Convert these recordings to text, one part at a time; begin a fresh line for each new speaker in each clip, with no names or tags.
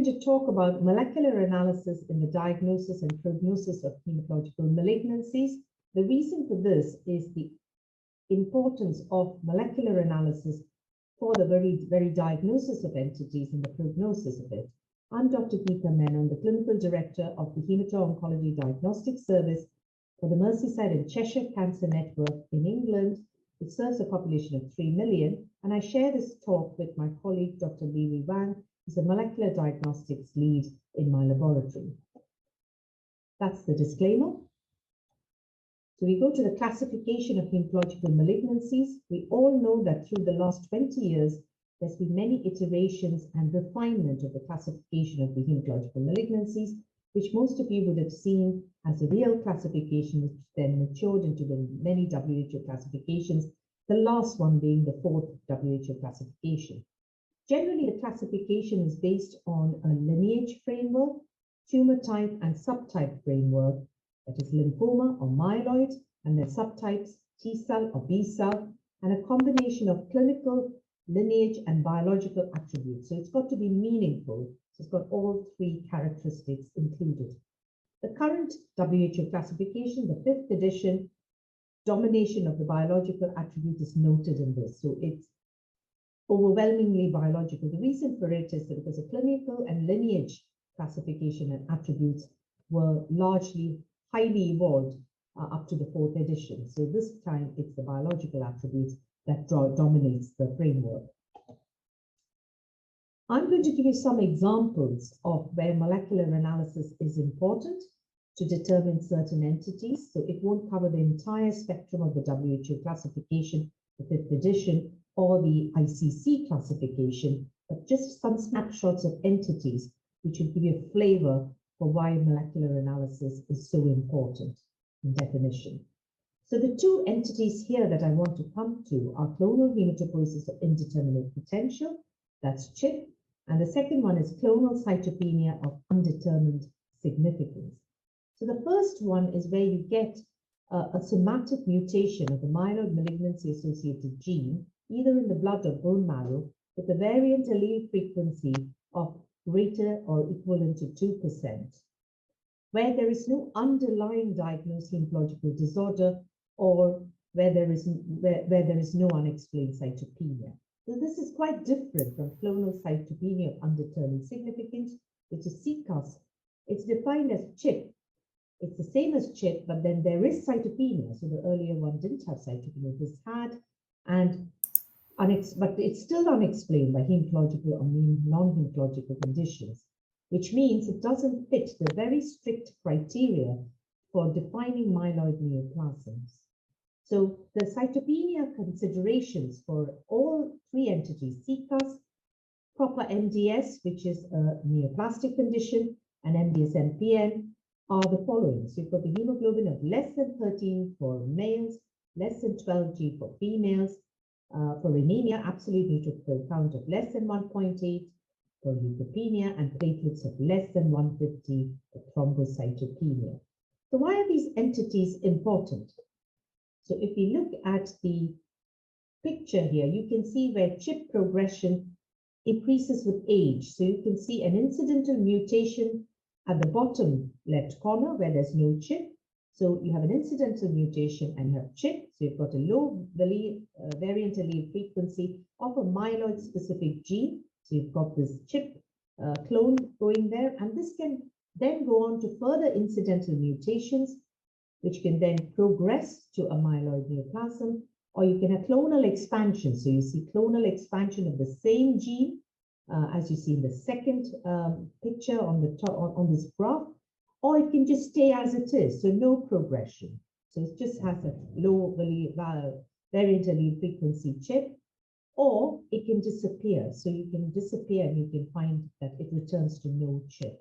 going to talk about molecular analysis in the diagnosis and prognosis of hematological malignancies. The reason for this is the importance of molecular analysis for the very diagnosis of entities and the prognosis of it. I'm Dr. Geetha Menon, the Clinical Director of the Haemato-oncology Diagnostic Service for the Merseyside and Cheshire Cancer Network in England. It serves a population of 3 million, and I share this talk with my colleague, Dr. Lihui Wang, who's a molecular diagnostics lead in my laboratory. That's the disclaimer. So we go to the classification of hematological malignancies. We all know that through the last 20 years, there's been many iterations and refinement of the classification of the hematological malignancies, which most of you would have seen as a real classification, which then matured into the many WHO classifications, the last one being the 4th WHO classification. Generally, the classification is based on a lineage framework, tumor type and subtype framework, that is lymphoma or myeloid, and their subtypes T cell or B cell, and a combination of clinical, lineage, and biological attributes. So it's got to be meaningful. So it's got all 3 characteristics included. The current WHO classification, the 5th edition, domination of the biological attribute is noted in this. So it's overwhelmingly biological. The reason for it is that because the clinical and lineage classification and attributes were largely highly evolved up to the 4th edition. So this time it's the biological attributes that dominates the framework. I'm going to give you some examples of where molecular analysis is important to determine certain entities. So it won't cover the entire spectrum of the WHO classification, the 5th edition, or the ICC classification, but just some snapshots of entities which will give you a flavor for why molecular analysis is so important in definition. So the 2 entities here that I want to come to are clonal hematopoiesis of indeterminate potential, that's CHIP, and the second one is clonal cytopenia of undetermined significance. So the first one is where you get a somatic mutation of the myeloid malignancy associated gene, either in the blood or bone marrow, with a variant allele frequency of greater or equivalent to 2%, where there is no underlying diagnosed hematological disorder or where there is no unexplained cytopenia. So this is quite different from clonal cytopenia of undetermined significance, which is CCUS. It's defined as CHIP. It's the same as CHIP, but then there is cytopenia. So the earlier one didn't have cytopenia, this had, but it's still unexplained by hematological or non-hematological conditions, which means it doesn't fit the very strict criteria for defining myeloid neoplasms. So the cytopenia considerations for all 3 entities, CCUS, proper MDS, which is a neoplastic condition, and MDS-MPN, are the following. So you've got the hemoglobin of less than 13 for males, less than 12 G for females. For anemia, absolute neutrophil count of less than 1.8 for leukopenia, and platelets of less than 150 for thrombocytopenia. So why are these entities important? So if we look at the picture here, you can see where CHIP progression increases with age. So you can see an incidental mutation at the bottom left corner where there's no CHIP. So you have an incidental mutation and you have CHIP. So you've got a low variant allele frequency of a myeloid-specific gene. So you've got this CHIP clone going there, and this can then go on to further incidental mutations, which can then progress to a myeloid neoplasm, or you can have clonal expansion. So you see clonal expansion of the same gene, as you see in the second picture on the top on this graph, or it can just stay as it is, so no progression. So it just has a low variant allele frequency CHIP, or it can disappear. So you can disappear and you can find that it returns to no CHIP.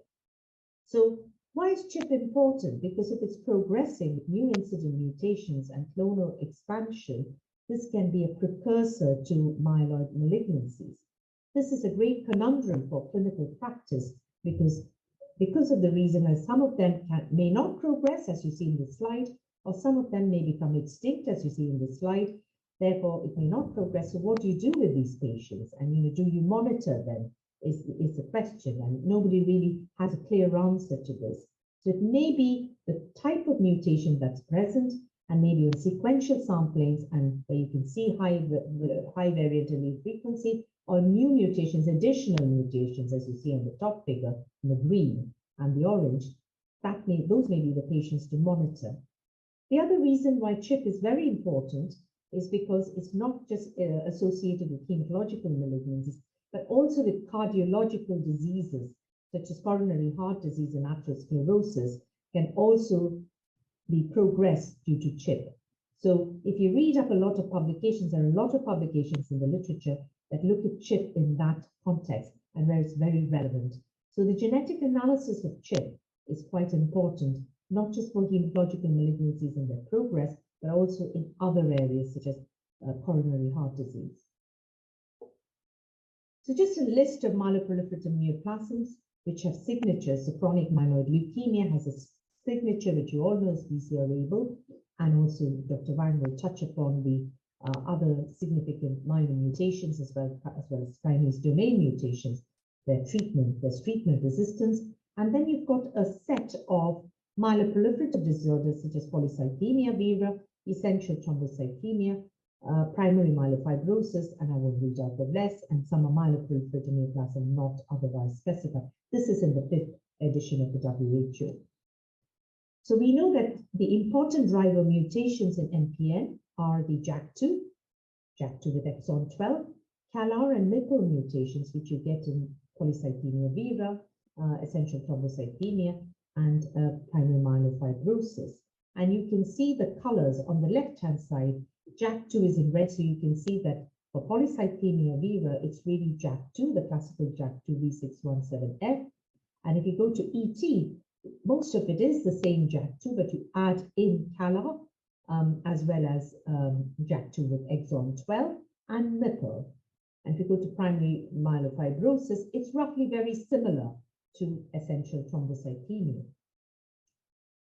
So why is CHIP important? Because if it's progressing with new incident mutations and clonal expansion, this can be a precursor to myeloid malignancies. This is a great conundrum for clinical practice because of the reason that some of them may not progress, as you see in the slide, or some of them may become extinct, as you see in the slide. Therefore, it may not progress. So what do you do with these patients? And do you monitor them? is the question, and nobody really has a clear answer to this. So it may be the type of mutation that's present, and maybe on sequential samplings, and where you can see high variant allele frequency, or new mutations, additional mutations, as you see on the top figure, in the green and the orange. Those may be the patients to monitor. The other reason why CHIP is very important is because it's not just associated with hematological malignancies, but also with cardiological diseases, such as coronary heart disease and atherosclerosis, can also be progressed due to CHIP. So if you read up a lot of publications, there are a lot of publications in the literature that look at CHIP in that context and where it's very relevant. So the genetic analysis of CHIP is quite important, not just for hematological malignancies and their progress, but also in other areas such as coronary heart disease. So just a list of myeloproliferative neoplasms which have signatures. So chronic myeloid leukemia has a signature which you all know is BCR-ABL, and also Dr. Wang will touch upon the other significant myelomutations as well as kinase domain mutations. There's treatment resistance, and then you've got a set of myeloproliferative disorders such as polycythemia vera, essential thrombocythemia, primary myelofibrosis, and I will read out the rest, and some are myeloproliferative neoplasm not otherwise specified. This is in the 5th edition of the WHO. So we know that the important driver mutations in MPN are the JAK2 with exon 12, CALR and MPL mutations, which you get in polycythemia vera, essential thrombocythemia, and primary myelofibrosis. And you can see the colors on the left-hand side. JAK2 is in red, so you can see that for polycythemia vera, it's really JAK2, the classical JAK2 V617F. And if you go to ET, most of it is the same JAK2, but you add in CALR as well as JAK2 with exon 12 and MPL. And if you go to primary myelofibrosis, it's roughly very similar to essential thrombocythemia.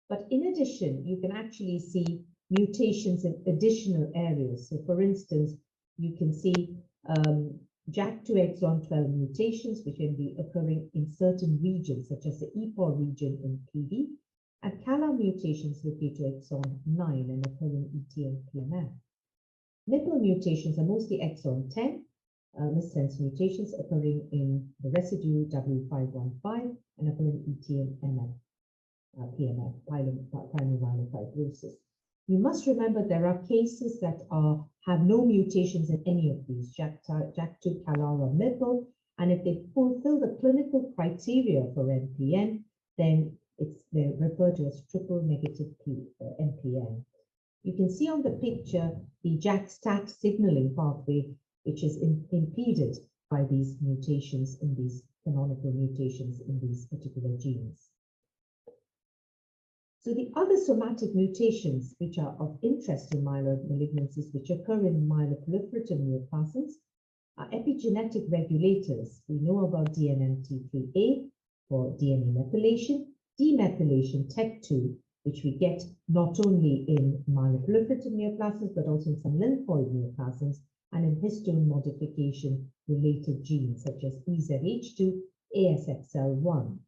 But in addition, you can actually see mutations in additional areas. So for instance, you can see JAK2 exon 12 mutations, which can be occurring in certain regions, such as the EPOR region in PV, and CALR mutations located to exon 9 and occur in ET and PMF. MPL mutations are mostly exon 10, missense mutations occurring in the residue W515 and occur in ET and MF, PMF, primary myelofibrosis. You must remember there are cases that have no mutations in any of these, JAK2, CALR, or MPL, and if they fulfill the clinical criteria for MPN, then they're referred to as triple negative MPN. You can see on the picture the JAK-STAT signaling pathway, which is impeded by these mutations in these canonical mutations in these particular genes. So the other somatic mutations which are of interest in myeloid malignancies, which occur in myeloproliferative neoplasms, are epigenetic regulators. We know about DNMT3A for DNA methylation, demethylation TEC2, which we get not only in myeloproliferative neoplasms, but also in some lymphoid neoplasms, and in histone modification related genes such as EZH2, ASXL1,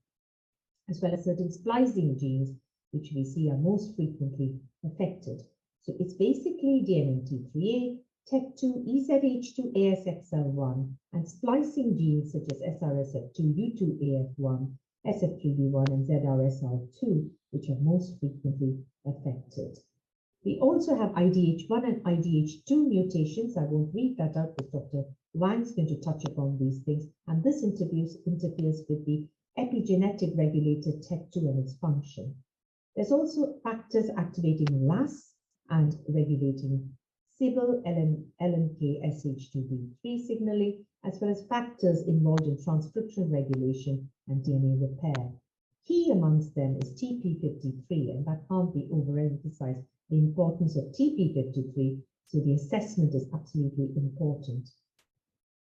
as well as certain splicing genes, which we see are most frequently affected. So it's basically DNMT3A, TEC2, EZH2, ASXL1, and splicing genes such as SRSF2, U2AF1, SF3B1, and ZRSR2, which are most frequently affected. We also have IDH1 and IDH2 mutations. I won't read that out because Dr. Wang's going to touch upon these things, and this interferes with the epigenetic regulator TEC2 and its function. There's also factors activating LAS and regulating CBL, LNK, SH2B3 signaling, as well as factors involved in transcription regulation and DNA repair. Key amongst them is TP53, and that can't be overemphasized, the importance of TP53, so the assessment is absolutely important.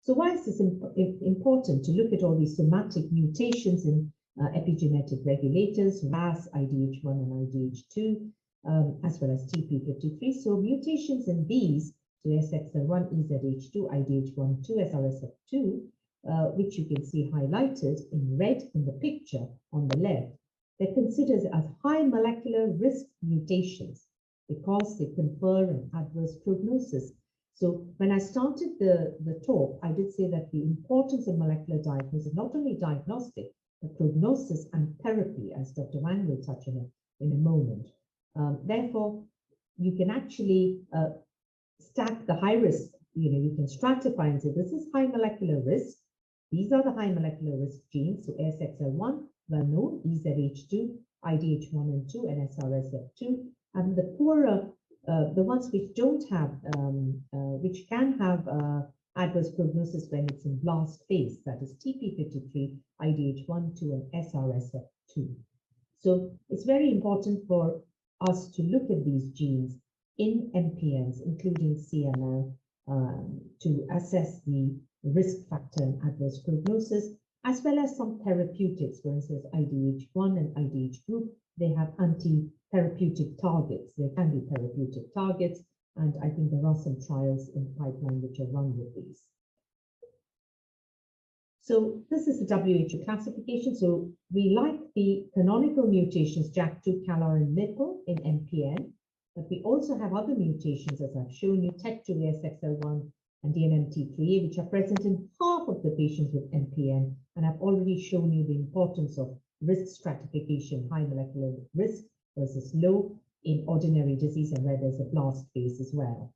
So why is this important to look at all these somatic mutations in epigenetic regulators, RAS, IDH1 and IDH2, as well as TP53. So mutations in these, so SXL1, EZH2, IDH1, 2, SRSF2, which you can see highlighted in red in the picture on the left, they're considered as high molecular risk mutations because they confer an adverse prognosis. So when I started the talk, I did say that the importance of molecular diagnosis, not only diagnostic, but prognosis and therapy, as Dr. Wang will touch on in a moment. Therefore, you can actually stack the high risk, you can stratify and say this is high molecular risk. These are the high molecular risk genes. So ASXL1, well known, EZH2, IDH1 and 2, and SRSF2. And the poorer, the ones which don't have, which can have adverse prognosis when it's in blast phase, that is TP53, IDH1, 2, and SRSF2. So it's very important for us to look at these genes in MPNs, including CML, to assess the risk factor and adverse prognosis, as well as some therapeutics. For instance, IDH1 and IDH group, they have anti-therapeutic targets. There can be therapeutic targets, and I think there are some trials in pipeline which are run with these. So this is the WHO classification. So we like the canonical mutations JAK2, CALR, and MPL in MPN, but we also have other mutations, as I've shown you, TEC2, ASXL1, and DNMT3A, which are present in half of the patients with MPN. And I've already shown you the importance of risk stratification, high molecular risk versus low in ordinary disease and where there's a blast phase as well.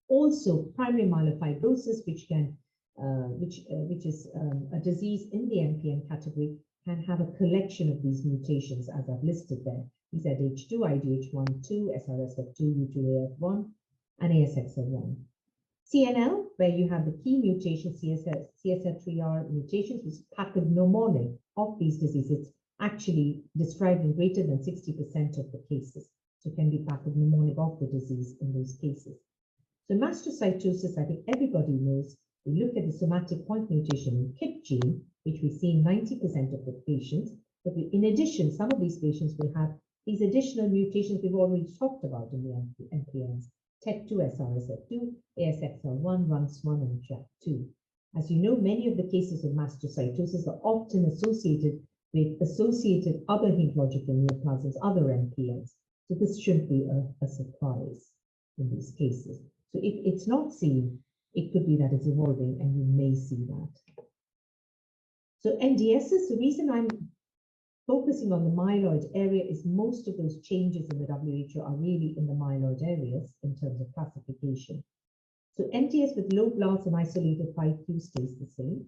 Also, primary myelofibrosis, which can which is a disease in the MPN category, can have a collection of these mutations as I've listed there. EZH2, IDH1, 2, SRSF2, U2AF1, and ASXL1. CNL, where you have the key mutations, CSF3R mutations, which is pathognomonic of these diseases, actually described in greater than 60% of the cases. So it can be pathognomonic of the disease in those cases. So mastocytosis, I think everybody knows. We look at the somatic point mutation in KIT gene, which we see in 90% of the patients. But in addition, some of these patients will have these additional mutations we've already talked about in the MPNs. TEC2, SRSF2, ASXL1, RUNX1, and JAK2. As you know, many of the cases of mastocytosis are often associated with associated other hematological neoplasms, other MPNs. So this shouldn't be a surprise in these cases. So if it's not seen, it could be that it's evolving and you may see that. So NDSs, the reason I'm focusing on the myeloid area is most of those changes in the WHO are really in the myeloid areas in terms of classification. So MDS with low blast and isolated 5q stays the same.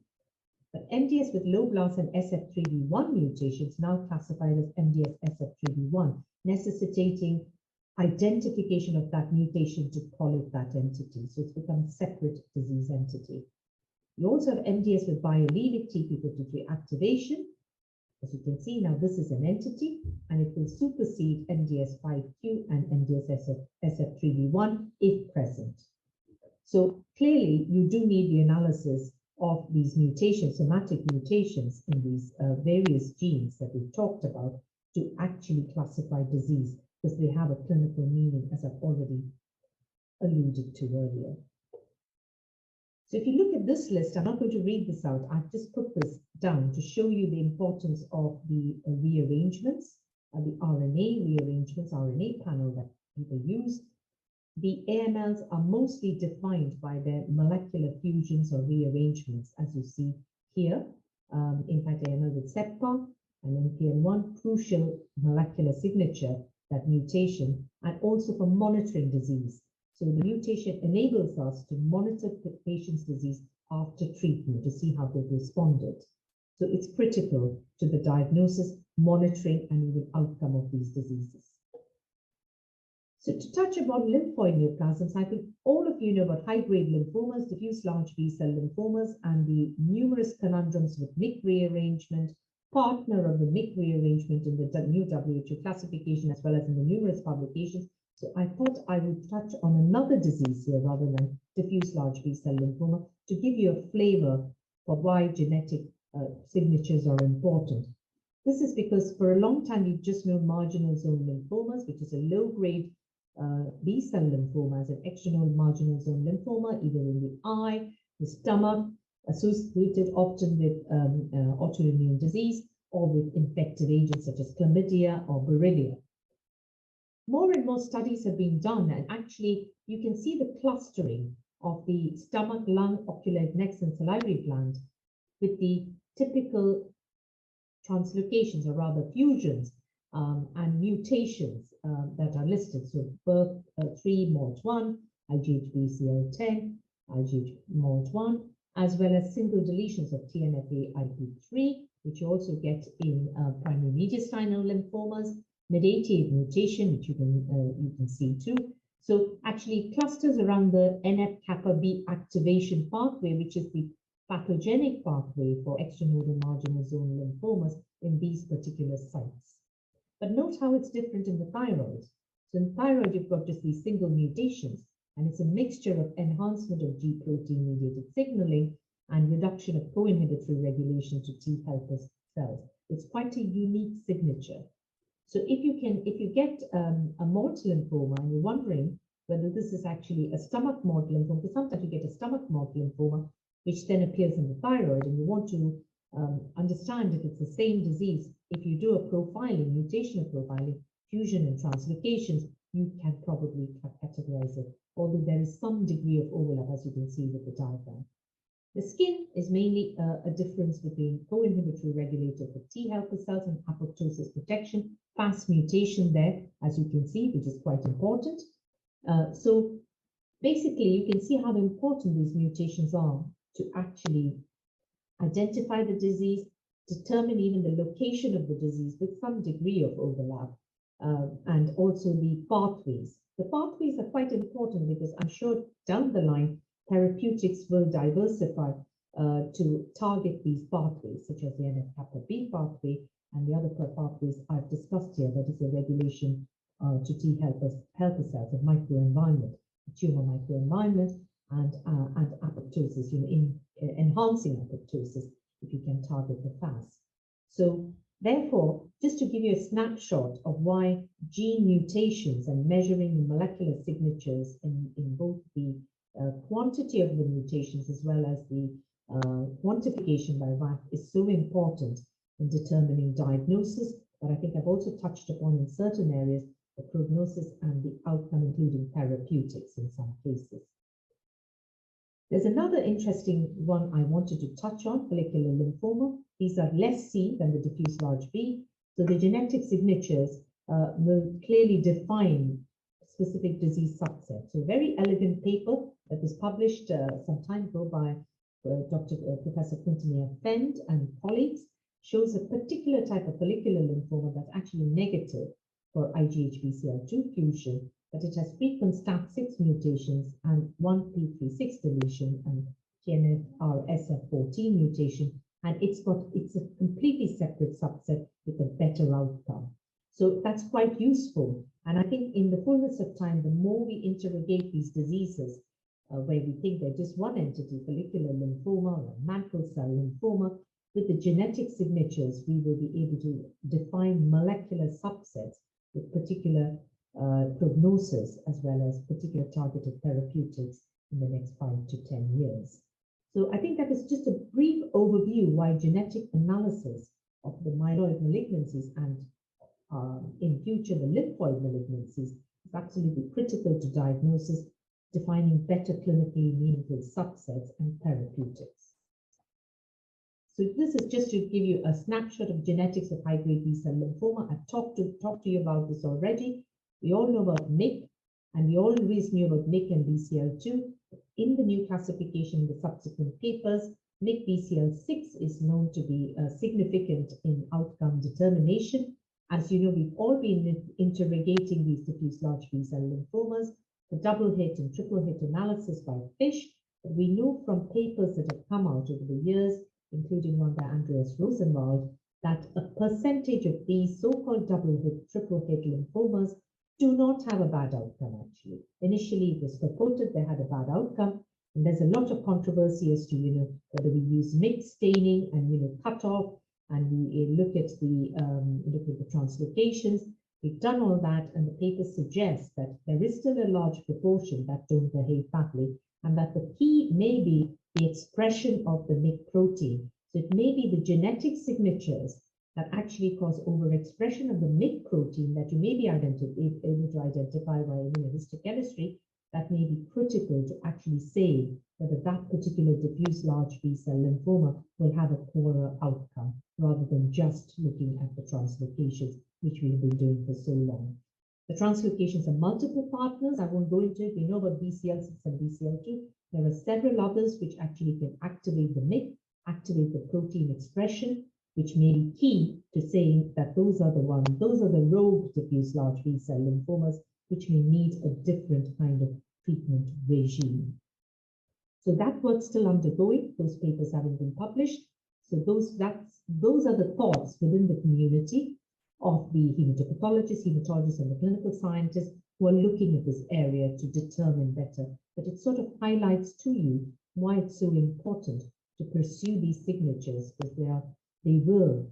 But MDS with low blast and SF3B1 mutations now classified as MDS SF3B1, necessitating identification of that mutation to call it that entity. So it's become a separate disease entity. You also have MDS with biallelic TP53 activation. As you can see now, this is an entity and it will supersede MDS 5q and MDS SF3B1 if present. So clearly you do need the analysis of these mutations, somatic mutations in these various genes that we've talked about to actually classify disease, because they have a clinical meaning, as I've already alluded to earlier. So if you look at this list, I'm not going to read this out. I've just put this down to show you the importance of the rearrangements, the RNA rearrangements, RNA panel that people use. The AMLs are mostly defined by their molecular fusions or rearrangements, as you see here. In fact, AML with SEPCA and NPN1, crucial molecular signature, that mutation, and also for monitoring disease. So the mutation enables us to monitor the patient's disease after treatment to see how they've responded. So it's critical to the diagnosis, monitoring, and even outcome of these diseases. So to touch upon lymphoid neoplasms, I think all of you know about high-grade lymphomas, diffuse large B-cell lymphomas, and the numerous conundrums with MYC rearrangement, partner of the MYC rearrangement in the new WHO classification, as well as in the numerous publications. So I thought I would touch on another disease here rather than diffuse large B-cell lymphoma to give you a flavor for why genetic signatures are important. This is because for a long time we've just known marginal zone lymphomas, which is a low-grade B-cell lymphoma as an external marginal zone lymphoma, either in the eye, the stomach, associated often with autoimmune disease or with infective agents such as chlamydia or borrelia. More and more studies have been done, and actually you can see the clustering of the stomach, lung, ocular, neck, and salivary gland with the typical translocations, or rather fusions, and mutations that are listed. So BERK3 MALT1, IGHBCL10, IGH-MALT1, as well as single deletions of TNFA-IP3, which you also get in primary mediastinal lymphomas, MYD88 mutation, which you can see too. So actually clusters around the NF-kappa B activation pathway, which is the pathogenic pathway for extranodal marginal zone lymphomas in these particular sites. But note how it's different in the thyroid. So in thyroid, you've got just these single mutations, and it's a mixture of enhancement of G protein mediated signaling and reduction of co-inhibitory regulation to T helper cells. It's quite a unique signature. So if you get a MALT lymphoma and you're wondering whether this is actually a stomach MALT lymphoma, because sometimes you get a stomach MALT lymphoma, which then appears in the thyroid, and you want to understand if it's the same disease. If you do a profiling, mutational profiling, fusion and translocations, you can probably categorize it, although there is some degree of overlap, as you can see with the diagram. The skin is mainly a difference between co-inhibitory regulator for T helper cells and apoptosis protection, fast mutation there, as you can see, which is quite important. So basically, you can see how important these mutations are to actually identify the disease, determine even the location of the disease with some degree of overlap, and also the pathways. The pathways are quite important because I'm sure down the line, therapeutics will diversify to target these pathways, such as the NF-kappa-B pathway and the other pathways I've discussed here, that is the regulation to T helper cells, the microenvironment, the tumor microenvironment, and apoptosis, in enhancing apoptosis if you can target the FAS. So therefore, just to give you a snapshot of why gene mutations and measuring the molecular signatures in both the quantity of the mutations as well as the quantification by Wang is so important in determining diagnosis, but I think I've also touched upon in certain areas the prognosis and the outcome, including therapeutics in some cases. There's another interesting one I wanted to touch on, follicular lymphoma. These are less seen than the diffuse large B, so the genetic signatures will clearly define specific disease subsets. So a very elegant paper that was published some time ago by Professor Quintanilla Fend and colleagues shows a particular type of follicular lymphoma that's actually negative for IGHBCL2 fusion, but it has frequent STAT6 mutations and one P36 deletion and TNFR-SF14 mutation, and it's a completely separate subset with a better outcome. So that's quite useful. And I think in the fullness of time, the more we interrogate these diseases, where we think they're just one entity, follicular lymphoma or mantle cell lymphoma, with the genetic signatures, we will be able to define molecular subsets with particular prognosis as well as particular targeted therapeutics in the next 5 to 10 years. So I think that is just a brief overview why genetic analysis of the myeloid malignancies and in future the lymphoid malignancies is absolutely critical to diagnosis, defining better clinically meaningful subsets and therapeutics. So this is just to give you a snapshot of genetics of high-grade B-cell lymphoma. I've talked to you about this already. We all know about MYC, and we always knew about MYC and BCL2. In the new classification, in the subsequent papers, MYC BCL6 is known to be significant in outcome determination. As you know, we've all been interrogating these diffuse large B-cell lymphomas, the double hit and triple hit analysis by FISH. But we know from papers that have come out over the years, including one by Andreas Rosenwald, that a percentage of these so-called double hit, triple hit lymphomas do not have a bad outcome, actually. Initially, it was purported they had a bad outcome, and there's a lot of controversy as to, whether we use MYC staining and, cut off, and we look at the translocations. We've done all that, and the paper suggests that there is still a large proportion that don't behave badly, and that the key may be the expression of the MYC protein. So it may be the genetic signatures that actually cause overexpression of the MYC protein that you may be able to identify by immunohistochemistry that may be critical to actually say whether that particular diffuse large B-cell lymphoma will have a poorer outcome rather than just looking at the translocations, which we have been doing for so long. The translocations are multiple partners. I won't go into it. We know about BCL6 and BCL2. There are several others which actually can activate the MYC, activate the protein expression, which may be key to saying that those are the rogue diffuse large B-cell lymphomas, which may need a different kind of treatment regime. So that work's still undergoing. Those papers haven't been published. So those are the thoughts within the community of the hematopathologists, hematologists, and the clinical scientists who are looking at this area to determine better. But it sort of highlights to you why it's so important to pursue these signatures, because they will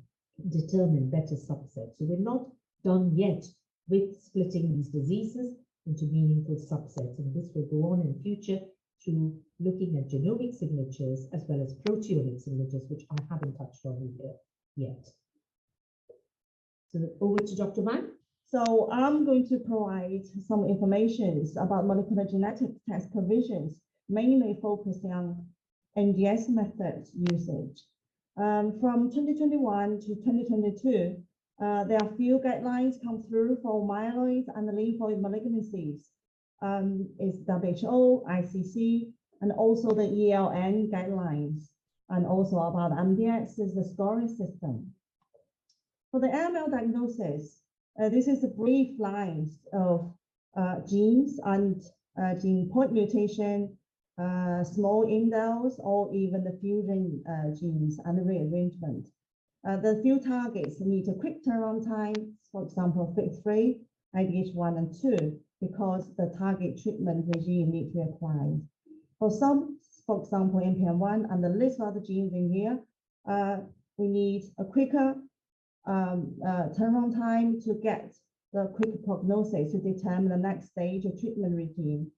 determine better subsets. So we're not done yet with splitting these diseases into meaningful subsets, and this will go on in future through looking at genomic signatures as well as proteomic signatures, which I haven't touched on here yet. So over to Dr. Wang.
So I'm going to provide some information about molecular genetic test provisions, mainly focusing on NGS methods usage. From 2021 to 2022, there are few guidelines come through for myeloid and lymphoid malignancies. It's WHO, ICC, and also the ELN guidelines, and also about MDX is the scoring system. For the AML diagnosis, this is a brief lines of genes and gene point mutation, small indels, or even the fusion genes and rearrangement. The few targets need a quick turnaround time, for example, FIT3, IDH1 and 2, because the target treatment regime needs to be applied. For some, for example, NPM1 and the list of other genes in here, we need a quicker turnaround time to get the quick prognosis to determine the next stage of treatment regime.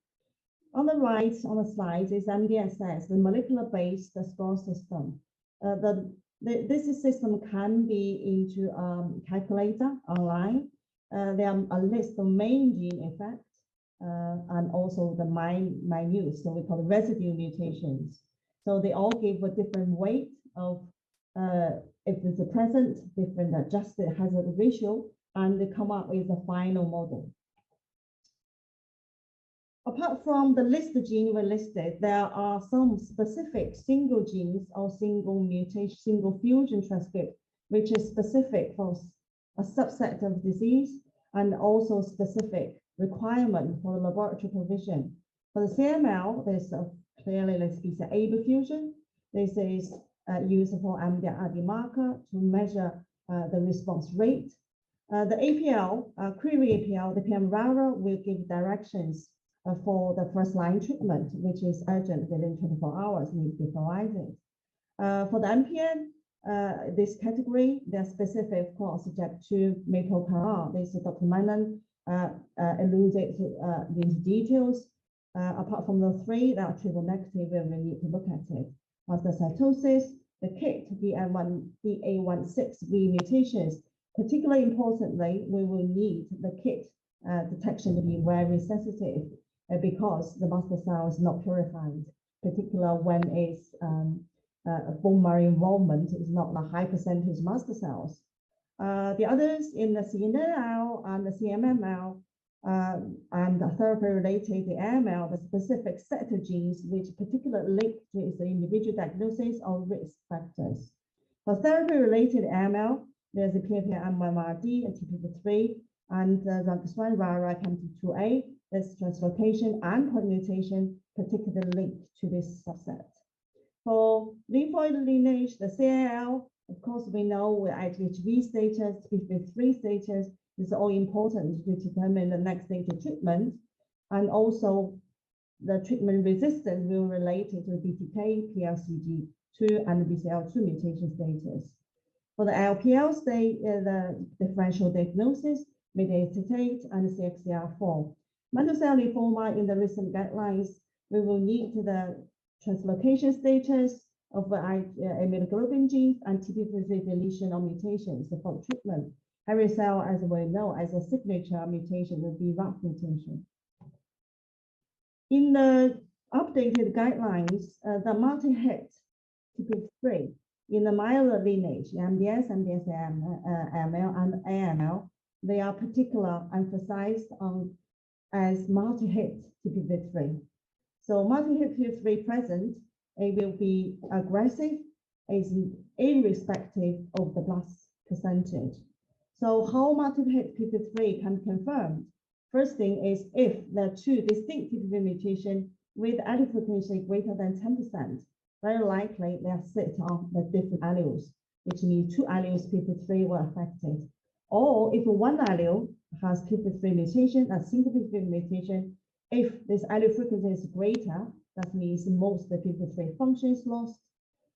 On the right on the slide is MDSS, the molecular-based score system. This system can be into calculator online. There are a list of main gene effects and also the minute, so we call it residue mutations. So they all give a different weight of if it's a present, different adjusted hazard ratio, and they come up with a final model. Apart from the list of genes we listed, there are some specific single genes or single mutation, single fusion transcript, which is specific for a subset of disease and also specific requirement for the laboratory provision. For the CML, there's clearly let's be the ABL fusion. This is used for MDRD marker to measure the response rate. The APL, query APL, the PMRARA will give directions for the first line treatment, which is urgent within 24 hours, need to be provided. For the MPN, this category, they're specific, of course, subject to MEPO-CAR. This is Dr. Menon alluded to these details. Apart from the three that are triple negative, we need to look at it. Mastocytosis, the KIT, BA16V mutations. Particularly importantly, we will need the KIT detection to be very sensitive because the master cell is not purified, particularly when it's bone marrow involvement is not a high percentage master cells. The others in the CNL and the CMML and the therapy-related AML, the specific set of genes which particularly link to the individual diagnosis or risk factors. For therapy-related AML, there's a PPM1RD, a TP3, and the RARA CAMT2A, there's translocation and point mutation, particularly linked to this subset. For lymphoid lineage, the CAL, of course, we know with IHV status, TP3 status, is all important to determine the next stage of treatment. And also, the treatment resistance will relate to BTK, PLCG2, and BCL2 mutation status. For the LPL state, the differential diagnosis, MYD88 and CXCR4. Mantle cell lymphoma in the recent guidelines, we will need the translocation status of immunoglobulin genes and TP53 deletion or mutations for treatment. Hairy cell, as we know, as a signature mutation will be RAF mutation. In the updated guidelines, the multi-hit TP53 in the myeloid lineage, MDS, MDS-AML, and AML, they are particularly emphasized on as multi-hit TP53. So multi-hit TP53 present, it will be aggressive, is irrespective of the blast percentage. So how multi-hit TP53 can be confirmed? First thing is if there are two distinct TP53 mutations with allele frequency greater than 10%, very likely they are sit on the different alleles, which means two alleles TP53 were affected. Or if one allele has TP53 mutation, a single TP53 mutation, if this allele frequency is greater, that means most of the TP53 function is lost.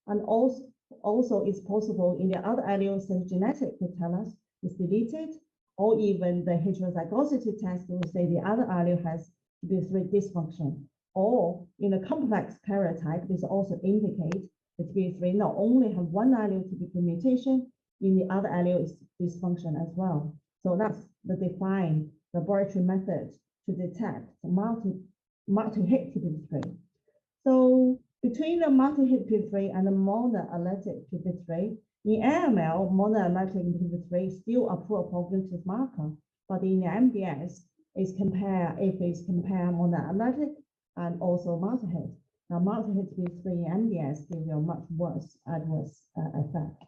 And also it's possible in the other alleles, the genetic could tell us is deleted, or even the heterozygosity test will say the other allele has TP53 dysfunction. Or in a complex karyotype, this also indicates that TP53 not only have one allele TP53 mutation, in the other allele is dysfunction as well. So that's the defined laboratory method to detect multi-hit TP53. So between the multi-hit TP53 and the monoalletic TP53, in AML, monoalletic TP53 is still a poor prognosis marker, but in the MDS, if it's compare monoalletic and also multi-hit. Now, multi-hit TP53 in MDS give you a much worse adverse effect.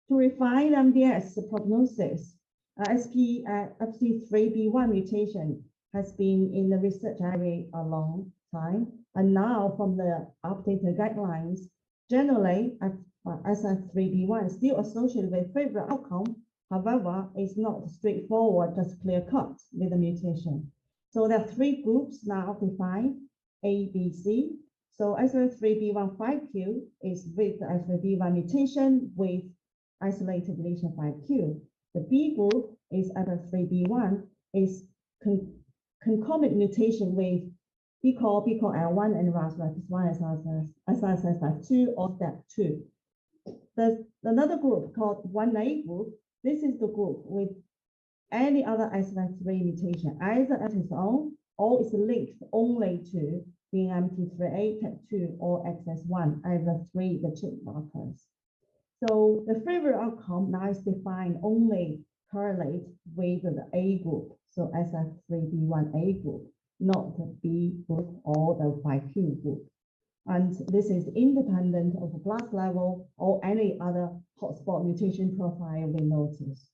To refine MDS prognosis, FT3B1 mutation has been in the research area a long time, and now from the updated guidelines, generally SF3B1 is still associated with favorable outcome. However, it's not straightforward, just clear cut with the mutation. So there are three groups now defined, A, B, C. So SF3B1 5q is with the SF3B1 mutation with isolated deletion 5q. The B group is SF3B1 is concomitant mutation with BCOL, BCOL-L1, and RAS-1, SRSS2 or step 2. There's another group called 1A group. This is the group with any other SF3 mutation, either at its own or is linked only to DNMT3A, TEP2, or XS1, either three the chip markers. So the favorite outcome now is defined only correlate with the A group, so SF3B1A group, not the B group or the 5q group. And this is independent of blast level or any other hotspot mutation profile we notice.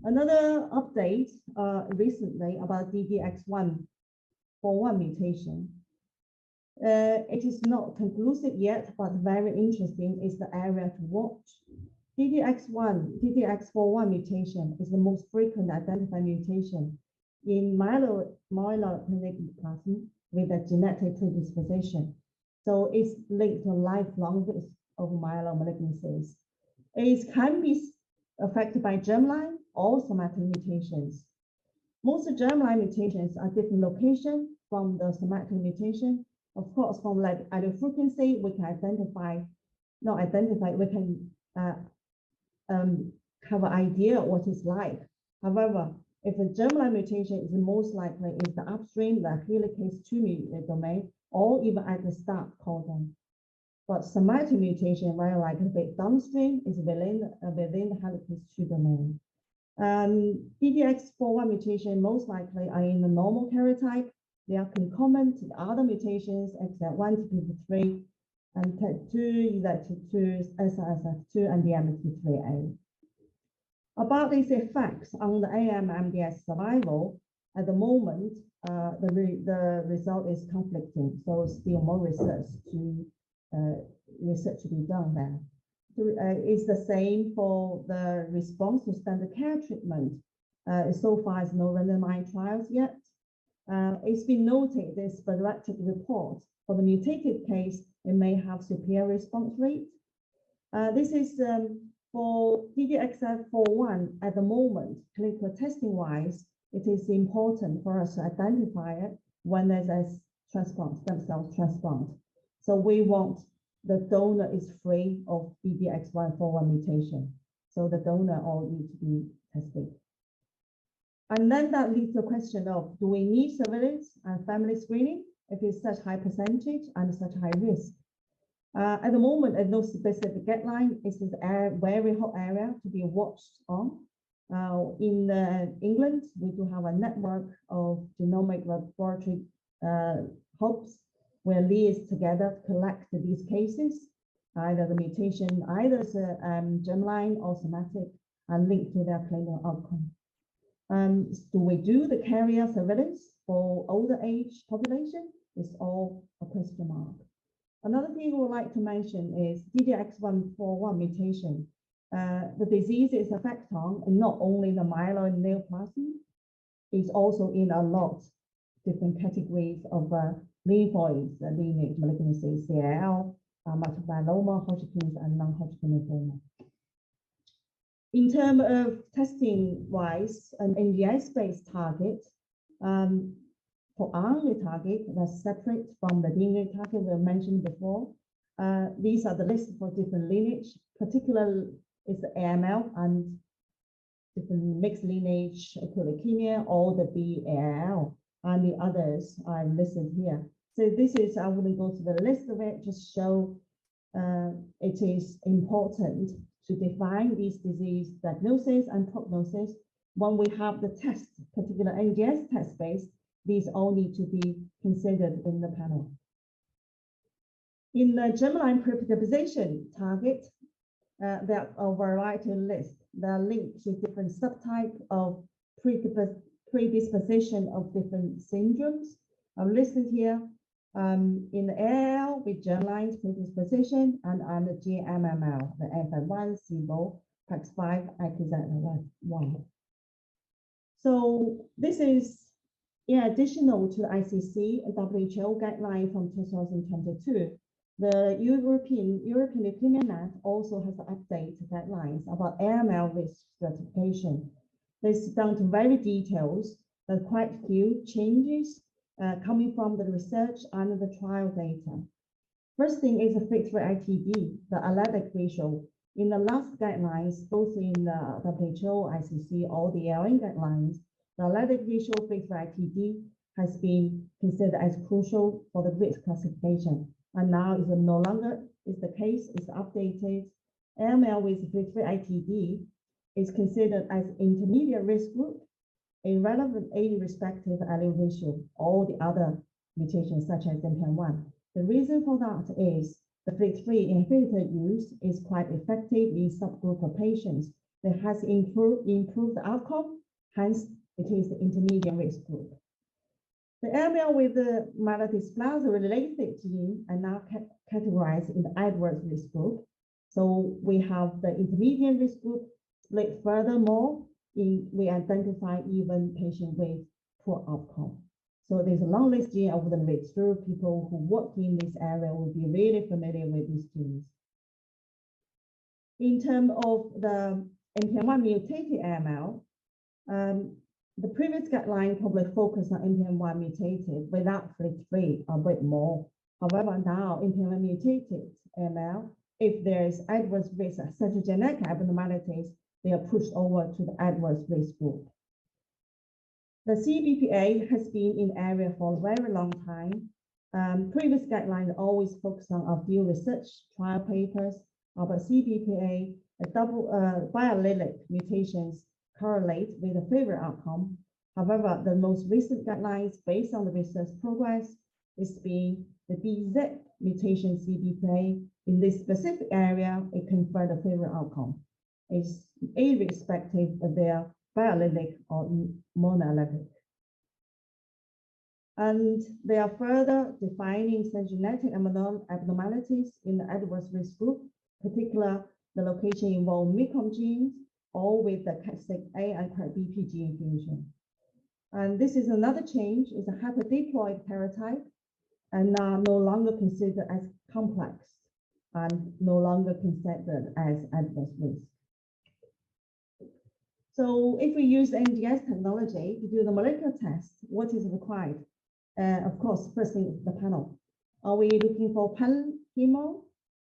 Another update recently about DDX141 mutation. It is not conclusive yet, but very interesting is the area to watch. DDX41 mutation is the most frequent identified mutation in myeloid with a genetic predisposition. So it's linked to lifelong risk of myelomalignancies. It can be affected by germline or somatic mutations. Most germline mutations are different location from the somatic mutation. Of course, from like allele frequency, we can we can have an idea what it's like. However, if a germline mutation is most likely is the upstream, the helicase 2 domain, or even at the start codon. But somatic mutation, very likely a bit downstream, is within the helicase 2 domain. DDX41 mutation most likely are in the normal karyotype. They are concomitant to other mutations, XL1 to TP53, and TEP2, EZT2, SRSF2, and the MT3A. About these effects on the AM-MDS survival, at the moment, the result is conflicting, so still more research to be done there. It's the same for the response to standard care treatment. So far, there's no randomized trials yet. It's been noted this sporadic report for the mutated case, it may have superior response rate. This is for DDX41 at the moment, clinical testing wise, it is important for us to identify it when there's a transplant, stem cell transplant. So we want the donor is free of DDX141 mutation. So the donor all need to be tested. And then that leads to the question of, do we need surveillance and family screening if it's such high percentage and such high risk? At the moment, there's no specific guideline. It's a very hot area to be watched on. In England, we do have a network of genomic laboratory hubs where liaise together to collect these cases, either the mutation, either germline or somatic, and linked to their clinical outcome. Do we do the carrier surveillance for older age population? It's all a question mark. Another thing we would like to mention is DDX141 mutation. The disease is affected on not only the myeloid neoplasm, it's also in a lot different categories of lymphoid lineage malignancies, CLL, multiple myeloma, Hodgkin's, and non-Hodgkin lymphoma. In terms of testing wise, an NGS-based target, for RNA target that's separate from the DNA target we mentioned before. These are the list for different lineage, particularly is the AML and different mixed lineage, acute leukemia, or the BAL, and the others are listed here. So this is, I wouldn't go to the list of it, just show it is important to define these disease diagnosis and prognosis. When we have the test, particular NGS test base, these all need to be considered in the panel. In the germline predisposition target, there are a variety of lists that are linked to different subtypes of predisposition of different syndromes. I'm listed here in the AL with germline predisposition and the GMML, the FF1, SIBO, PAX5, ACZ1. So this is in additional to the ICC and WHO guideline from 2022. The European Leukemia Net also has updated guidelines about AML risk stratification. This is down to very details, but quite few changes coming from the research and the trial data. First thing is the FLT3-ITD, the allergic ratio. In the last guidelines, both in the WHO, ICC, or the LN guidelines, the allergic ratio FLT3-ITD has been considered as crucial for the risk classification. And now is no longer is the case, it's updated. AML with FLT3-ITD is considered as intermediate risk group, a relevant age respective allele ratio, all the other mutations such as NPM1. The reason for that is the FLT3 inhibitor use is quite effective in subgroup of patients that has improved the outcome, hence it is the intermediate risk group. The AML with the myelodysplasia related gene are now categorized in the adverse risk group. So we have the intermediate risk group split furthermore. We identify even patients with poor outcome. So there's a long list here I wouldn't read through. People who work in this area will be really familiar with these genes. In terms of the NPM1 mutated AML, the previous guideline probably focused on NPM1 mutated without FLT3 a bit more. However, now NPM1 mutated AML, if there's adverse risk, cytogenetic abnormalities, they are pushed over to the adverse risk group. The CBPA has been in area for a very long time. Previous guidelines always focused on a few research trial papers about CBPA, biallelic mutations correlate with a favorable outcome. However, the most recent guidelines based on the research progress is being the BZ mutation CBPA in this specific area, it conferred a favorable outcome. It's irrespective of their biallelic or monoallelic. And they are further defining some genetic abnormalities in the adverse risk group, particularly the location involved MECOM genes, or with the KAT6A and KAT BP gene fusion. And this is another change, is a hyperdiploid karyotype and no longer considered as complex and no longer considered as adverse risk. So if we use NGS technology to do the molecular test, what is required? Of course, first thing is the panel. Are we looking for pan-hemo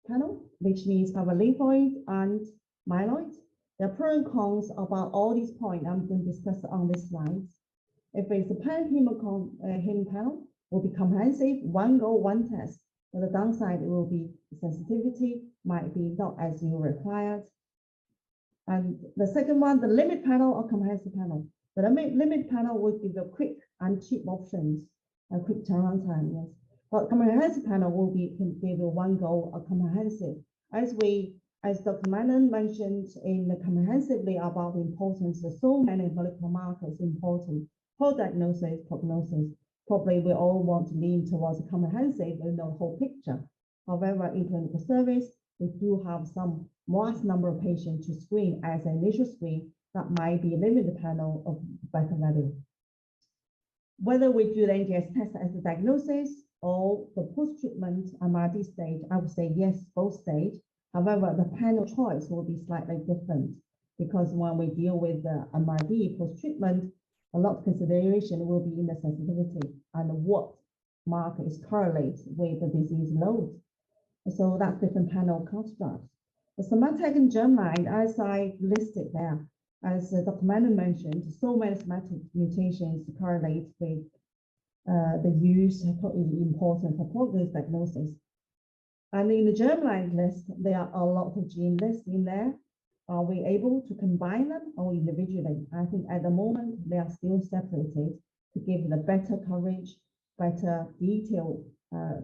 panel, which means have a lymphoid and myeloid? There are pros and cons about all these points I'm going to discuss on this slide. If it's a pan-hemo panel, will be comprehensive, one go, one test. But the downside will be sensitivity might be not as you required. And the second one, the limit panel or comprehensive panel. The limit panel would be the quick and cheap options, a quick turnaround time, yes. But comprehensive panel will be can give you one go or comprehensive. As Dr. Menon mentioned in the comprehensively about the importance of so many molecular markers important for diagnosis, prognosis. Probably we all want to lean towards a comprehensive and know the whole picture. However, in clinical service, we do have some vast number of patients to screen as an initial screen that might be a limited panel of better value. Whether we do the NGS test as a diagnosis or the post-treatment MRD stage, I would say yes, both stage. However, the panel choice will be slightly different because when we deal with the MRD post-treatment, a lot of consideration will be in the sensitivity and what marker is correlate with the disease load. So that's different panel construct. The somatic and germline, as I listed there, as Dr. Menon mentioned, so many somatic mutations correlate with the use is important for prognosis diagnosis. And in the germline list, there are a lot of gene lists in there. Are we able to combine them or individually? I think at the moment, they are still separated to give the better coverage, better detailed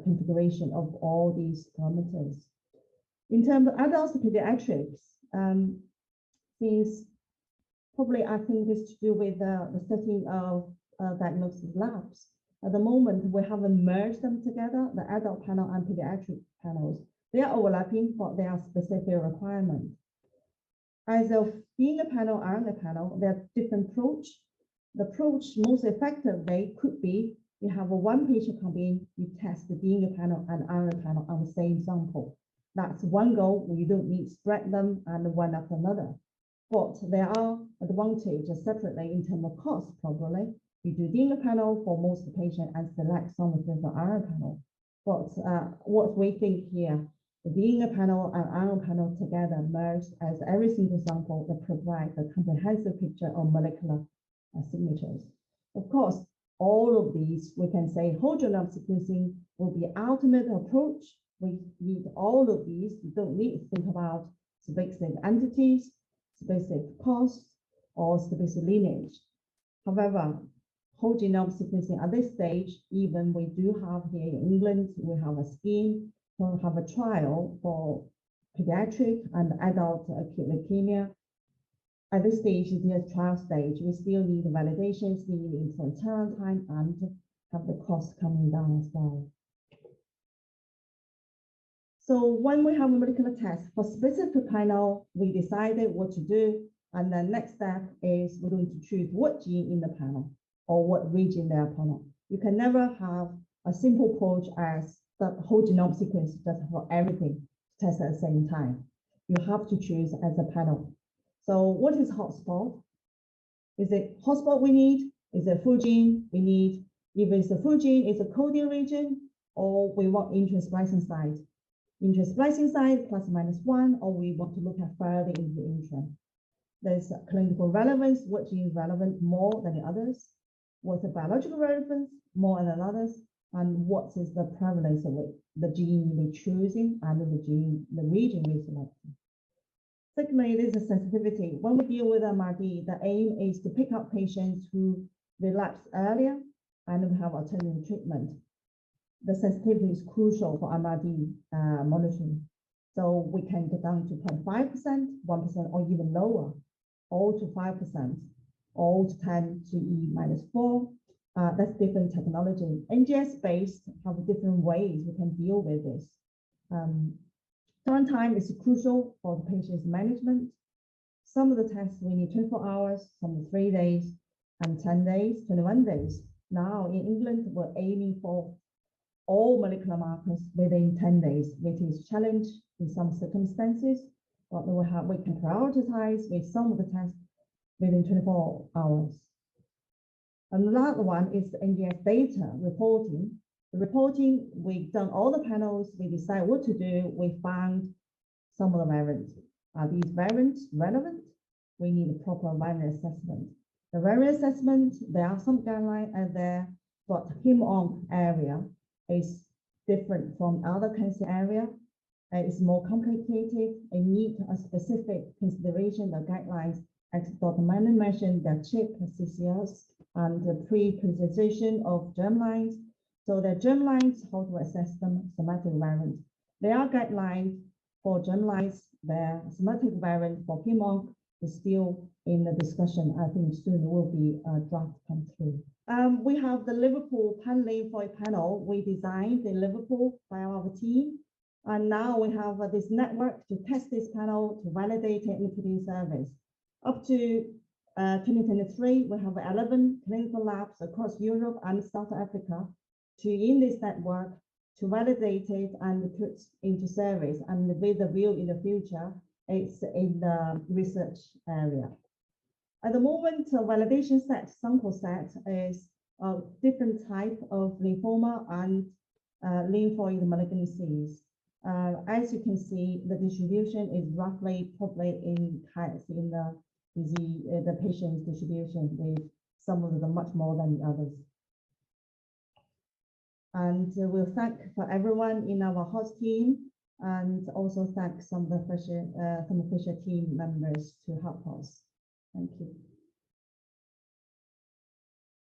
configuration of all these parameters. In terms of adults and pediatrics, since probably I think it's to do with the setting of diagnostic labs. At the moment, we haven't merged them together, the adult panel and pediatric panels. They are overlapping, but they are specific requirements. As of being a panel and a panel, there are different approach. The approach most effective way could be you have one patient come in, you test the being a panel and a panel on the same sample. That's one goal. You don't need to spread them and one after another. But there are advantages separately in terms of cost, probably. You do being a panel for most of the patient and select some of the iron panel. But what we think here, the being a panel and iron panel together merged as every single sample that provide a comprehensive picture of molecular signatures. Of course, all of these, we can say whole genome sequencing will be ultimate approach. We need all of these. You don't need to think about specific entities, specific costs, or specific lineage. However, whole genome sequencing at this stage, even we do have here in England, we have a scheme to have a trial for pediatric and adult acute leukemia. At this stage, the trial stage, we still need validations, we need infant turnaround time, and have the cost coming down as well. So when we have a molecular test for specific panel, we decided what to do. And the next step is we're going to choose what gene in the panel or what region they are panel. You can never have a simple approach as the whole genome sequence just for everything to test at the same time. You have to choose as a panel. So what is hotspot? Is it hotspot we need? Is it full gene we need? If it's a full gene, it's a coding region, or we want intra-splicing site. Intra-splicing site plus or minus 1, or we want to look at further into the intra. There's clinical relevance, what gene is relevant more than the others, what's the biological relevance more than others, and what is the prevalence of it, the gene we're choosing and the region we're selecting. Secondly, there's a sensitivity. When we deal with MRD, the aim is to pick up patients who relapse earlier and who have alternative treatment. The sensitivity is crucial for MRD monitoring. So we can get down to 0.5%, 1%, or even lower, all to 5%, all to 10 to E-4. That's different technology. NGS-based have different ways we can deal with this. Turnaround time is crucial for the patient's management. Some of the tests we need 24 hours, some 3 days, and 10 days, 21 days. Now in England, we're aiming for all molecular markers within 10 days, which is a challenge in some circumstances, but we can prioritize with some of the tests within 24 hours. Another one is the NGS data reporting. The reporting, we've done all the panels, we decide what to do, we found some of the variants. Are these variants relevant? We need a proper variant assessment. The variant assessment, there are some guidelines out there, but Haem-onc area is different from other cancer area. It's more complicated. It needs a specific consideration of guidelines. As Dr. Menon mentioned, the CHIP, CCS, and the pre-presentation of germlines. So the germlines, how to assess them, somatic variant. There are guidelines for germlines. The somatic variant for Haem-onc is still in the discussion. I think soon will be a draft come through. We have the Liverpool pan-lymphoid panel. We designed in Liverpool by our team. And now we have this network to test this panel to validate it and put in service. Up to 2023, we have 11 clinical labs across Europe and South Africa to in this network to validate it and put into service. And with the view in the future, it's in the research area. At the moment, validation set, sample set is a different type of lymphoma and lymphoid malignancies. As you can see, the distribution is roughly probably in the disease, the patient's distribution, with some of them much more than the others. And we'll thank for everyone in our HODS team, and also thank some of the Fisher team members to help us. Thank you.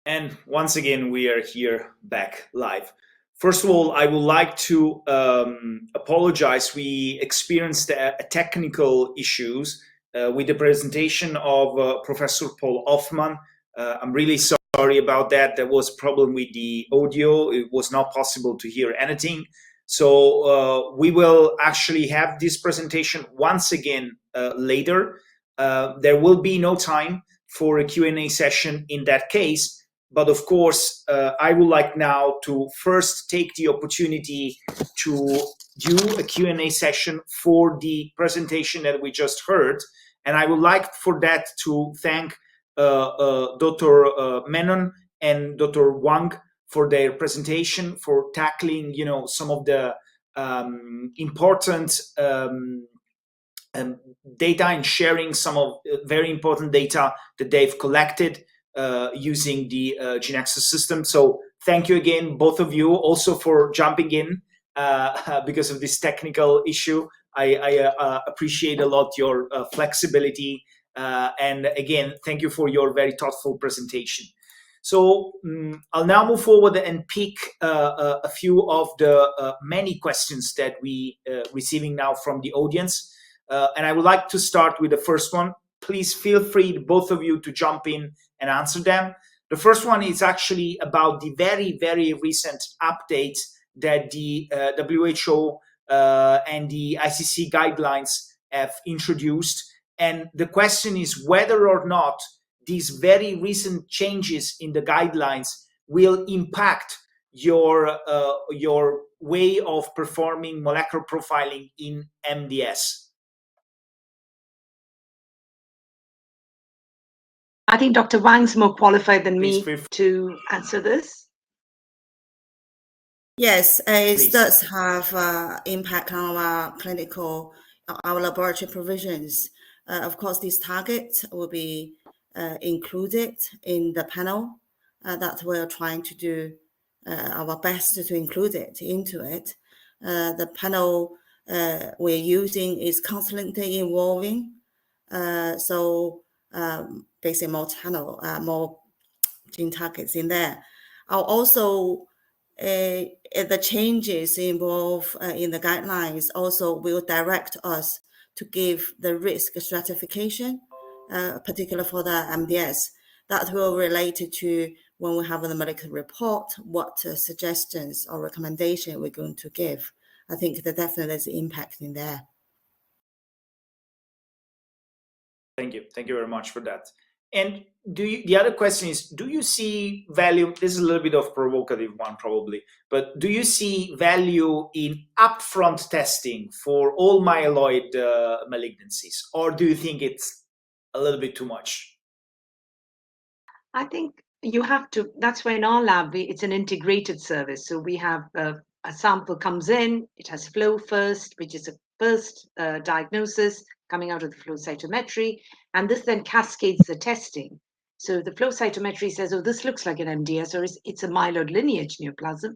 And once again, we are here back live. First of all, I would like to apologize. We experienced technical issues with the presentation of Professor Paul Hoffman. I'm really sorry about that. There was a problem with the audio. It was not possible to hear anything. So we will actually have this presentation once again later. There will be no time for a Q&A session in that case. But of course, I would like now to first take the opportunity to do a Q&A session for the presentation that we just heard. And I would like for that to thank Dr. Menon and Dr. Wang for their presentation, for tackling, some of the important data and sharing some of very important data that they've collected using the GeneXus system. So thank you again, both of you, also for jumping in because of this technical issue. I appreciate a lot your flexibility. And again, thank you for your very thoughtful presentation. So I'll now move forward and pick a few of the many questions that we receiving now from the audience. And I would like to start with the first one. Please feel free, both of you, to jump in and answer them. The first one is actually about the very, very recent update that the WHO and the ICC guidelines have introduced. And the question is whether or not these very recent changes in the guidelines will impact your way of performing molecular profiling in MDS.
I think Dr. Wang's more qualified than me to answer this.
Yes, it does have impact on our our laboratory provisions. Of course, these targets will be included in the panel that we're trying to do our best to include it into it. The panel we're using is constantly evolving. So basically more gene targets in there. Also, the changes involved in the guidelines also will direct us to give the risk stratification, particularly for the MDS. That will relate to when we have the molecular report, what suggestions or recommendation we're going to give. I think that definitely is impact in there.
Thank you. Thank you very much for that. And the other question is, do you see value? This is a little bit of a provocative one probably, but do you see value in upfront testing for all myeloid malignancies, or do you think it's a little bit too much?
I think you have to, that's why in our lab, it's an integrated service. So we have a sample comes in, it has flow first, which is a first diagnosis coming out of the flow cytometry. And this then cascades the testing. So the flow cytometry says, oh, this looks like an MDS, or it's a myeloid lineage neoplasm.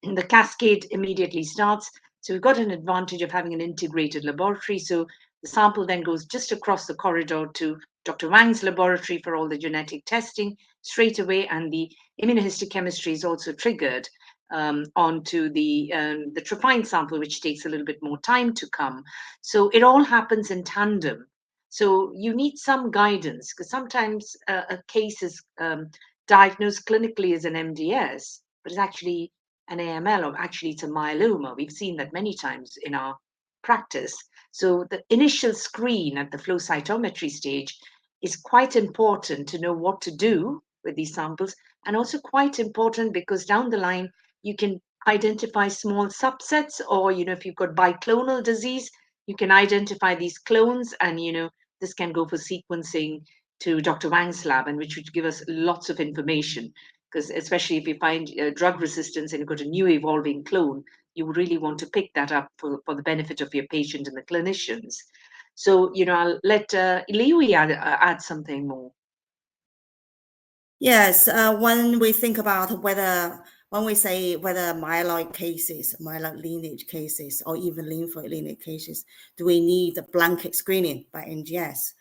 And the cascade immediately starts. So we've got an advantage of having an integrated laboratory. So the sample then goes just across the corridor to Dr. Wang's laboratory for all the genetic testing straight away, and the immunohistochemistry is also triggered onto the trophine sample, which takes a little bit more time to come. So it all happens in tandem. So you need some guidance, because sometimes a case is diagnosed clinically as an MDS, but it's actually an AML, or actually it's a myeloma. We've seen that many times in our practice. So the initial screen at the flow cytometry stage is quite important to know what to do with these samples, and also quite important because down the line you can identify small subsets, or if you've got biclonal disease, you can identify these clones, and this can go for sequencing to Dr. Wang's lab, and which would give us lots of information. Because especially if you find drug resistance and you've got a new evolving clone, you really want to pick that up for the benefit of your patient and the clinicians. So, I'll let Lihui add something more.
Yes, when we think about when we say whether myeloid cases, myeloid lineage cases, or even lymphoid lineage cases, do we need a blanket screening by NGS?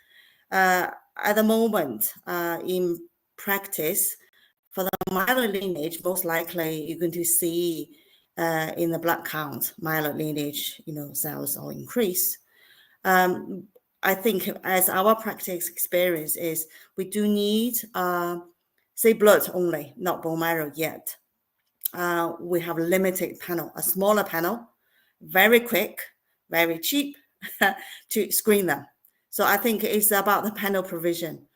At the moment, in practice, for the myeloid lineage, most likely you're going to see in the blood count, myeloid lineage, cells all increase. I think as our practice experience is, we do need, say, blood only, not bone marrow yet. We have a limited panel, a smaller panel, very quick, very cheap to screen them. So I think it's about the panel provision.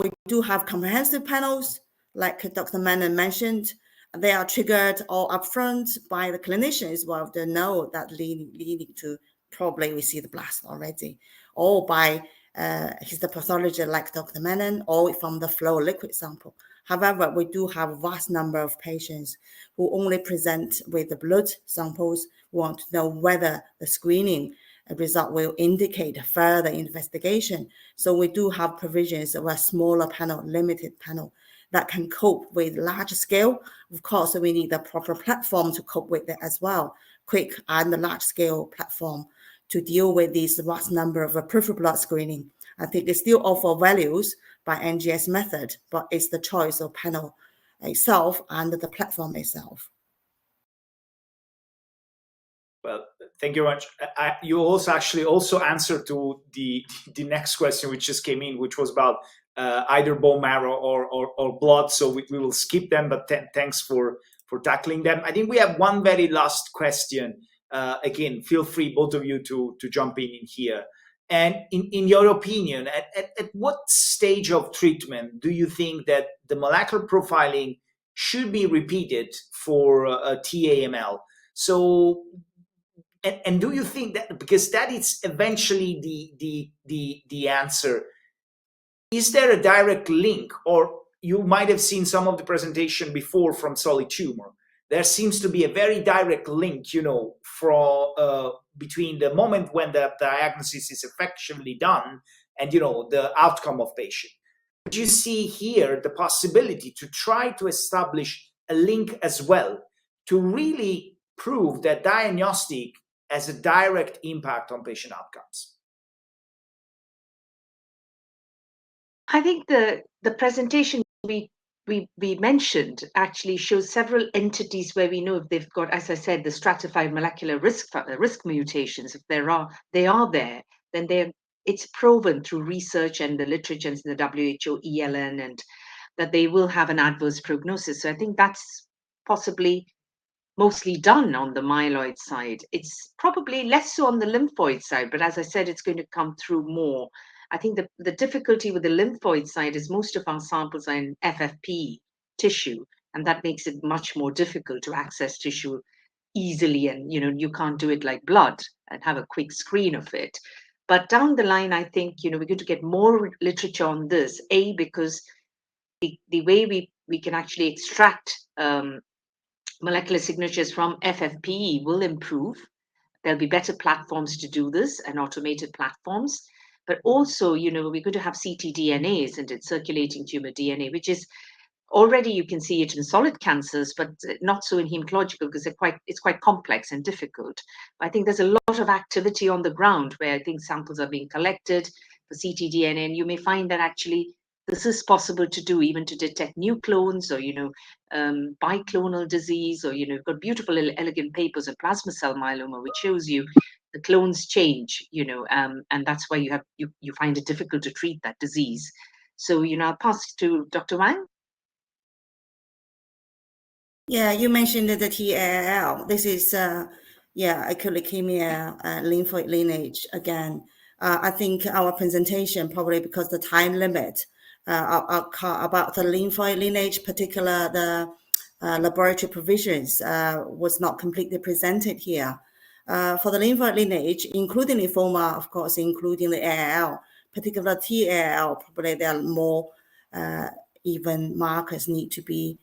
We do have comprehensive panels, like Dr. Menon mentioned. They are triggered all upfront by the clinicians. Well, they know that leading to probably we see the blast already, or by histopathology like Dr. Menon, or from the flow liquid sample. However, we do have a vast number of patients who only present with the blood samples, who want to know whether the screening result will indicate further investigation. So we do have provisions of a smaller panel, limited panel, that can cope with large scale. Of course, we need the proper platform to cope with it as well, quick and large scale platform to deal with this vast number of peripheral blood screening. I think they still offer values by NGS method, but it's the choice of panel itself and the platform itself.
Well, thank you very much. You also answered to the next question which just came in, which was about either bone marrow or blood. So we will skip them, but thanks for tackling them. I think we have one very last question. Again, feel free, both of you, to jump in here. And in your opinion, at what stage of treatment do you think that the molecular profiling should be repeated for TAML? So, and do you think that, because that is eventually the answer, is there a direct link? Or you might have seen some of the presentation before from solid tumor. There seems to be a very direct link, from between the moment when the diagnosis is effectively done and the outcome of patient. But you see here the possibility to try to establish a link as well, to really prove that diagnostic has a direct impact on patient outcomes.
I think the presentation we mentioned actually shows several entities where we know if they've got, as I said, the stratified molecular risk mutations. If they are there, then it's proven through research and the literature and the WHO, ELN, and that they will have an adverse prognosis. So I think that's possibly mostly done on the myeloid side. It's probably less so on the lymphoid side, but as I said, it's going to come through more. I think the difficulty with the lymphoid side is most of our samples are in FFP tissue, and that makes it much more difficult to access tissue easily. And you can't do it like blood and have a quick screen of it. But down the line, I think we're going to get more literature on this. Because the way we we can actually extract molecular signatures from FFPE will improve. There'll be better platforms to do this and automated platforms. But also, you know, we're going to have ctDNA, isn't it? Circulating tumor DNA, which is already, you can see it in solid cancers, but not so in hematological because it's quite complex and difficult. But I think there's a lot of activity on the ground where I think samples are being collected for ctDNA, and you may find that actually this is possible to do, even to detect new clones or, you know, biclonal disease, or, you know, you've got beautiful, elegant papers on plasma cell myeloma, which shows you the clones change, you know, and that's why you find it difficult to treat that disease. So, you know, I'll pass to Dr. Wang.
Yeah, you mentioned the TAL. This is, acute leukemia lymphoid lineage again. I think our presentation, probably because the time limit about the lymphoid lineage, particular the laboratory provisions, was not completely presented here. For the lymphoid lineage, including lymphoma, of course, including the AL, particular TAL, probably there are more even markers need to be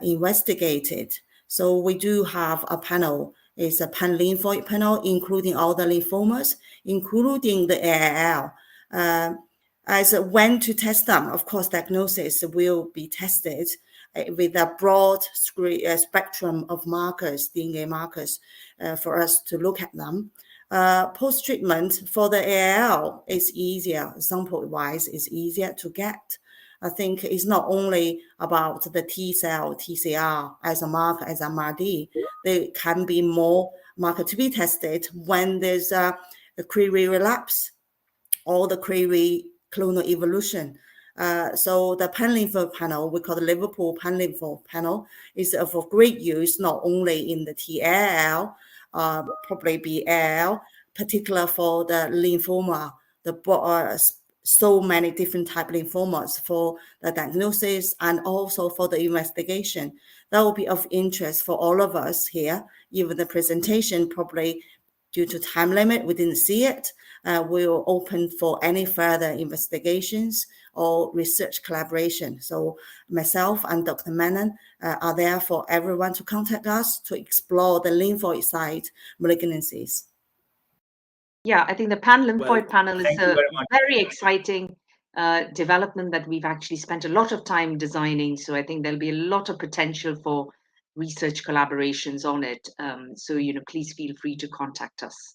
investigated. So we do have a panel. It's a pan-lymphoid panel, including all the lymphomas, including the ALL. As when to test them, of course, diagnosis will be tested with a broad spectrum of markers, DNA markers, for us to look at them. Post-treatment for the ALL is easier, sample-wise is easier to get. I think it's not only about the T cell, TCR as a marker, as MRD. There can be more marker to be tested when there's a query relapse or the query clonal evolution. So the pan-lympho panel, we call the Liverpool pan-lympho panel, is of great use not only in the TAL, probably BL, particular for the lymphoma, so many different type of lymphomas for the diagnosis and also for the investigation. That will be of interest for all of us here. Even the presentation, probably due to time limit, we didn't see it. We'll open for any further investigations or research collaboration. So myself and Dr. Menon are there for everyone to contact us to explore the lymphoid site malignancies.
Yeah, I think the pan-lymphoid panel is a very exciting development that we've actually spent a lot of time designing. So I think there'll be a lot of potential for research collaborations on it. So, you know, please feel free to contact us.